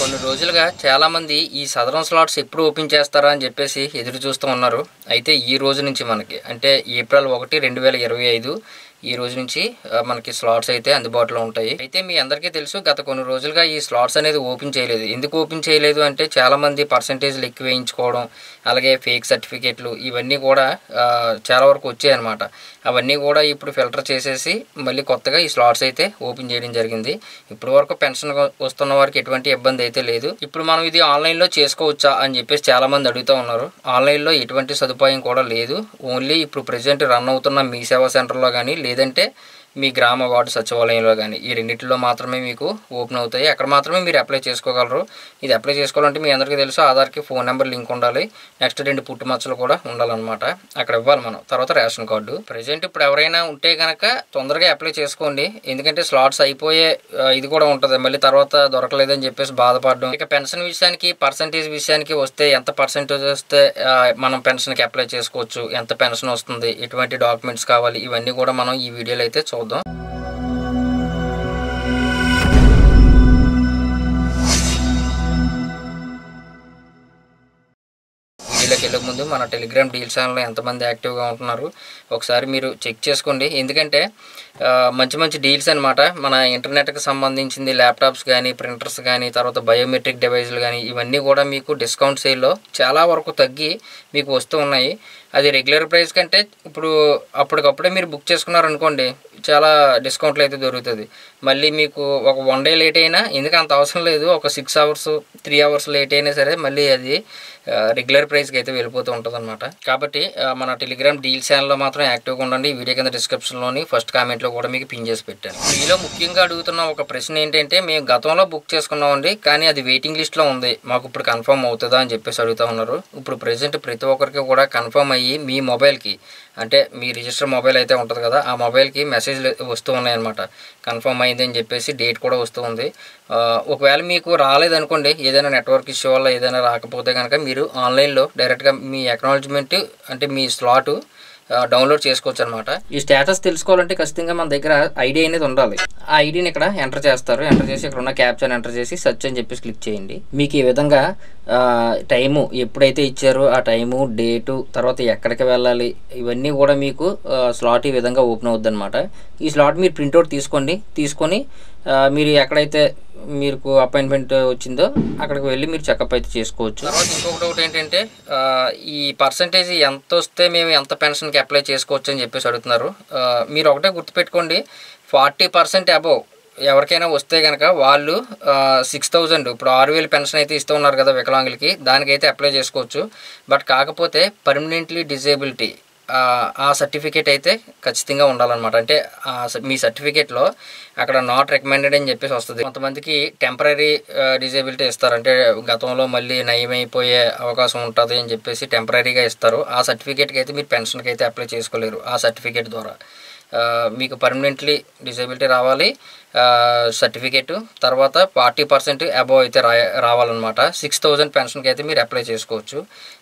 కొన్ని రోజులుగా చాలామంది ఈ సదరన్ స్లాట్స్ ఎప్పుడు ఓపెన్ చేస్తారా అని చెప్పేసి ఎదురు చూస్తూ ఉన్నారు. అయితే ఈ రోజు నుంచి మనకి అంటే ఏప్రిల్ 1, 2025 ఈ రోజు నుంచి మనకి స్లాట్స్ అయితే అందుబాటులో ఉంటాయి. అయితే మీ అందరికీ తెలుసు, గత కొన్ని రోజులుగా ఈ స్లాట్స్ అనేది ఓపెన్ చేయలేదు. ఎందుకు ఓపెన్ చేయలేదు అంటే చాలామంది పర్సంటేజ్లు ఎక్కువ వేయించుకోవడం, అలాగే ఫేక్ సర్టిఫికేట్లు ఇవన్నీ కూడా చాలా వరకు వచ్చాయన్నమాట. అవన్నీ కూడా ఇప్పుడు ఫిల్టర్ చేసేసి మళ్ళీ కొత్తగా ఈ స్లాట్స్ అయితే ఓపెన్ చేయడం జరిగింది. ఇప్పటి వరకు పెన్షన్ వస్తున్న వారికి ఎటువంటి ఇబ్బంది అయితే లేదు. ఇప్పుడు మనం ఇది ఆన్లైన్లో చేసుకోవచ్చా అని చెప్పేసి చాలామంది అడుగుతూ ఉన్నారు. ఆన్లైన్లో ఎటువంటి సదుపాయం కూడా లేదు. ఓన్లీ ఇప్పుడు ప్రెజెంట్ రన్ అవుతున్న మీ సేవా సెంటర్లో కానీ లేదంటే మీ గ్రామ వార్డు సచివాలయంలో కానీ ఈ రెండింటిలో మాత్రమే మీకు ఓపెన్ అవుతాయి. అక్కడ మాత్రమే మీరు అప్లై చేసుకోగలరు. ఇది అప్లై చేసుకోవాలంటే మీ అందరికీ తెలుసు, ఆధార్కి ఫోన్ నెంబర్ లింక్ ఉండాలి, నెక్స్ట్ 2 పుట్టుమచ్చలు కూడా ఉండాలన్నమాట. అక్కడ ఇవ్వాలి మనం. తర్వాత రేషన్ కార్డు. ప్రజెంట్ ఇప్పుడు ఎవరైనా ఉంటే కనుక తొందరగా అప్లై చేసుకోండి. ఎందుకంటే స్లాట్స్ అయిపోయే ఇది కూడా ఉంటుంది, మళ్ళీ తర్వాత దొరకలేదని చెప్పేసి బాధపడడం. ఇక పెన్షన్ విషయానికి, పర్సంటేజ్ విషయానికి వస్తే ఎంత పర్సంటేజ్ వస్తే మనం పెన్షన్కి అప్లై చేసుకోవచ్చు, ఎంత పెన్షన్ వస్తుంది, ఎటువంటి డాక్యుమెంట్స్ కావాలి, ఇవన్నీ కూడా మనం ఈ వీడియోలో అయితే చూద్దాం. వీడియోలోకి వెళ్ళే ముందు మన టెలిగ్రామ్ డీల్ ఛానల్లో ఎంతమంది యాక్టివ్గా ఉంటున్నారు ఒకసారి మీరు చెక్ చేసుకోండి. ఎందుకంటే మంచి మంచి డీల్స్ అనమాట. మన ఇంటర్నెట్కి సంబంధించింది ల్యాప్టాప్స్ కానీ, ప్రింటర్స్ కానీ, తర్వాత బయోమెట్రిక్ డివైజులు కానీ ఇవన్నీ కూడా మీకు డిస్కౌంట్ సేల్లో చాలా వరకు తగ్గి మీకు వస్తూ ఉన్నాయి. అది రెగ్యులర్ ప్రైస్ కంటే ఇప్పుడు అప్పటికప్పుడే మీరు బుక్ చేసుకున్నారనుకోండి చాలా డిస్కౌంట్లు అయితే దొరుకుతుంది. మళ్ళీ మీకు ఒక 1 డే లేట్ అయినా, ఎందుకు అంత అవసరం లేదు, ఒక 6 అవర్స్ 3 అవర్స్ లేట్ అయినా సరే మళ్ళీ అది రెగ్యులర్ ప్రైస్కి అయితే వెళ్ళిపోతూ ఉంటుంది అనమాట. కాబట్టి మన టెలిగ్రామ్ డీల్ ఛానల్లో మాత్రం యాక్టివ్గా ఉండండి. వీడియో కింద డిస్క్రిప్షన్లోని ఫస్ట్ కామెంట్లో కూడా మీకు పిన్ చేసి పెట్టాను. మీలో ముఖ్యంగా అడుగుతున్న ఒక ప్రశ్న ఏంటంటే, మేము గతంలో బుక్ చేసుకున్నామండి కానీ అది వెయిటింగ్ లిస్ట్లో ఉంది, మాకు ఇప్పుడు కన్ఫర్మ్ అవుతుందా అని చెప్పేసి అడుగుతూ ఉన్నారు. ఇప్పుడు ప్రెజెంట్ ప్రతి ఒక్కరికి కూడా కన్ఫర్మ్ అయ్యి మీ మొబైల్కి, అంటే మీ రిజిస్టర్ మొబైల్ అయితే ఉంటుంది కదా, ఆ మొబైల్కి మెసేజ్లు వస్తూ ఉన్నాయన్నమాట. కన్ఫర్మ్ అయింది అని చెప్పేసి డేట్ కూడా వస్తూ ఉంది. ఒకవేళ మీకు రాలేదనుకోండి, ఏదైనా నెట్వర్క్ ఇష్యూ వల్ల ఏదైనా రాకపోతే కనుక మీరు ఆన్లైన్లో డైరెక్ట్గా మీ అక్నాలెడ్జ్మెంట్ అంటే మీ స్లాటు డౌన్లోడ్ చేసుకోవచ్చు అనమాట. ఈ స్టేటస్ తెలుసుకోవాలంటే ఖచ్చితంగా మన దగ్గర ఐడి అనేది ఉండాలి. ఆ ఐడిని ఇక్కడ ఎంటర్ చేస్తారు. ఎంటర్ చేసి ఇక్కడ ఉన్న క్యాప్చర్ ఎంటర్ చేసి సెర్చ్ అని చెప్పేసి క్లిక్ చేయండి. మీకు ఈ విధంగా టైము ఎప్పుడైతే ఇచ్చారో ఆ టైము, డేటు, తర్వాత ఎక్కడికి వెళ్ళాలి, ఇవన్నీ కూడా మీకు స్లాట్ ఈ విధంగా ఓపెన్ అవుద్ది అనమాట. ఈ స్లాట్ మీరు ప్రింట్అవుట్ తీసుకొని మీరు ఎక్కడైతే మీకు అపాయింట్మెంట్ వచ్చిందో అక్కడికి వెళ్ళి మీరు చెకప్ అయితే చేసుకోవచ్చు. తర్వాత ఇంకొకటి ఒకటి ఏంటంటే, ఈ పర్సంటేజ్ ఎంత వస్తే మేము ఎంత పెన్షన్కి అప్లై చేసుకోవచ్చు అని చెప్పేసి అడుగుతున్నారు. మీరు ఒకటే గుర్తుపెట్టుకోండి, 40% అబోవ్ ఎవరికైనా వస్తే కనుక వాళ్ళు 6000, ఇప్పుడు 6000 పెన్షన్ అయితే ఇస్తూ ఉన్నారు కదా వికలాంగులకి, దానికైతే అప్లై చేసుకోవచ్చు. బట్ కాకపోతే పర్మనెంట్లీ డిజేబిలిటీ ఆ సర్టిఫికేట్ అయితే ఖచ్చితంగా ఉండాలన్నమాట. అంటే మీ సర్టిఫికేట్లో అక్కడ నాట్ రికమెండెడ్ అని చెప్పేసి వస్తుంది. కొంతమందికి టెంపరీ డిజేబిలిటీ ఇస్తారు, అంటే గతంలో మళ్ళీ నయమైపోయే అవకాశం ఉంటుంది అని చెప్పేసి టెంపరీగా ఇస్తారు. ఆ సర్టిఫికేట్కి అయితే మీరు పెన్షన్కి అయితే అప్లై చేసుకోలేరు. ఆ సర్టిఫికేట్ ద్వారా మీకు పర్మనెంట్లీ డిజేబిలిటీ రావాలి సర్టిఫికేటు, తర్వాత 40% అబోవ్ అయితే రావాలన్నమాట. 6000 పెన్షన్కి అయితే మీరు అప్లై చేసుకోవచ్చు.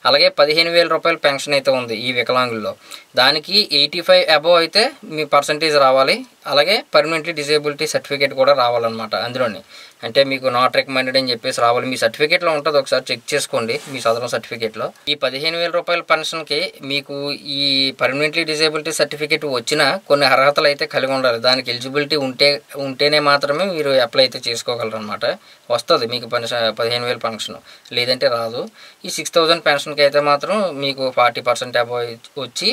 అలాగే 15,000 రూపాయల పెన్షన్ అయితే ఉంది ఈ వికలాంగుల్లో, దానికి 85 అబోవ్ అయితే మీ పర్సంటేజ్ రావాలి. అలాగే పర్మనెంట్లీ డిజేబిలిటీ సర్టిఫికేట్ కూడా రావాలన్నమాట అందులోని. అంటే మీకు నాట్ రికమెండెడ్ అని చెప్పేసి రావాలి. మీ సర్టిఫికేట్లో ఉంటుంది, ఒకసారి చెక్ చేసుకోండి మీ సదరం సర్టిఫికేట్లో. ఈ 15,000 రూపాయల పెన్షన్కి మీకు ఈ పర్మనెంట్లీ డిజేబిలిటీ సర్టిఫికేట్ వచ్చిన కొన్ని అర్హతలు అయితే కలిగి ఉండాలి. దానికి ఎలిజిబిలిటీ ఉంటేనే మాత్రమే మీరు అప్లై అయితే చేసుకోగలరు అనమాట. వస్తుంది మీకు 15,000 పెన్షన్, లేదంటే రాదు. ఈ 6000 పెన్షన్కి అయితే మాత్రం మీకు 40% అబోవ్ వచ్చి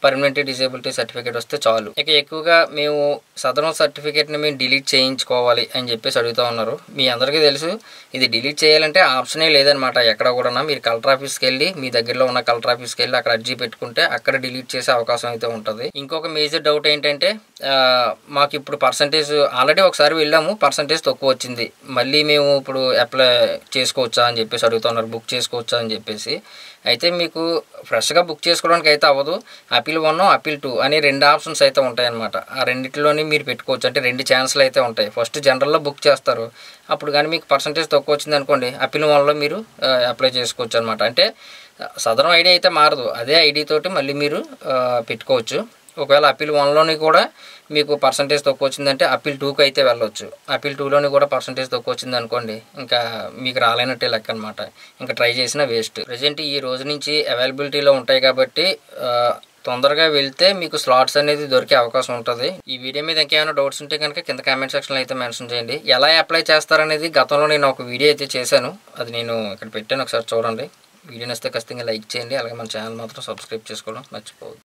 పర్మనెంట్ డిజేబిలిటీ సర్టిఫికేట్ వస్తే చాలు. ఇక ఎక్కువగా మేము సదరం సర్టిఫికేట్ని మేము డిలీట్ చేయించుకోవాలి అని చెప్పేసి అడుగుతూ ఉన్నారు. మీ అందరికీ తెలుసు, ఇది డిలీట్ చేయాలంటే ఆప్షనే లేదనమాట. ఎక్కడ కూడా మీరు కలెక్టర్ ఆఫీస్కి వెళ్ళి, మీ దగ్గరలో ఉన్న కలెక్టర్ ఆఫీస్కి వెళ్ళి అక్కడ అర్జీ పెట్టుకుంటే అక్కడ డిలీట్ చేసే అవకాశం అయితే ఉంటుంది. ఇంకొక మేజర్ డౌట్ ఏంటంటే, మాకు ఇప్పుడు పర్సంటేజ్ ఆల్రెడీ ఒకసారి వెళ్ళాము, పర్సంటేజ్ తక్కువ వచ్చింది, మళ్ళీ మేము ఇప్పుడు అప్లై చేసుకోవచ్చా అని చెప్పేసి అడుగుతున్నారు, బుక్ చేసుకోవచ్చా అని చెప్పేసి. అయితే మీకు ఫ్రెష్గా బుక్ చేసుకోవడానికి అయితే అవ్వదు. అపీల్ 1, అపీల్ 2 అనే 2 ఆప్షన్స్ అయితే ఉంటాయన్నమాట. ఆ రెండింటిలోని మీరు పెట్టుకోవచ్చు. అంటే 2 ఛాన్స్లు అయితే ఉంటాయి. ఫస్ట్ జనరల్లో బుక్ చేస్తారు, అప్పుడు కానీ మీకు పర్సంటేజ్ తక్కువ వచ్చింది అనుకోండి, అపీల్ 1లో మీరు అప్లై చేసుకోవచ్చు అనమాట. అంటే సదరం ఐడి అయితే మారదు, అదే ఐడి తోటి మళ్ళీ మీరు పెట్టుకోవచ్చు. ఒకవేళ అప్పీల్ 1లోని కూడా మీకు పర్సంటేజ్ తక్కువ వచ్చిందంటే అప్పీల్ 2కి అయితే వెళ్ళొచ్చు. అప్పీల్ 2లోని కూడా పర్సంటేజ్ తక్కువ వచ్చింది అనుకోండి, ఇంకా మీకు రాలేనట్టే లెక్క అనమాట. ఇంకా ట్రై చేసినా వేస్ట్. ప్రజెంట్ ఈ రోజు నుంచి అవైలబిలిటీలో ఉంటాయి కాబట్టి తొందరగా వెళ్తే మీకు స్లాట్స్ అనేది దొరికే అవకాశం ఉంటుంది. ఈ వీడియో మీద ఇంకేమైనా డౌట్స్ ఉంటే కనుక కింద కామెంట్ సెక్షన్లో అయితే మెన్షన్ చేయండి. ఎలా అప్లై చేస్తారనేది గతంలో నేను ఒక వీడియో అయితే చేశాను, అది నేను ఇక్కడ పెట్టాను, ఒకసారి చూడండి. వీడియో నచ్చితే ఖచ్చితంగా లైక్ చేయండి. అలాగే మన ఛానల్ మాత్రం సబ్స్క్రైబ్ చేసుకోవడం మర్చిపోవద్దు.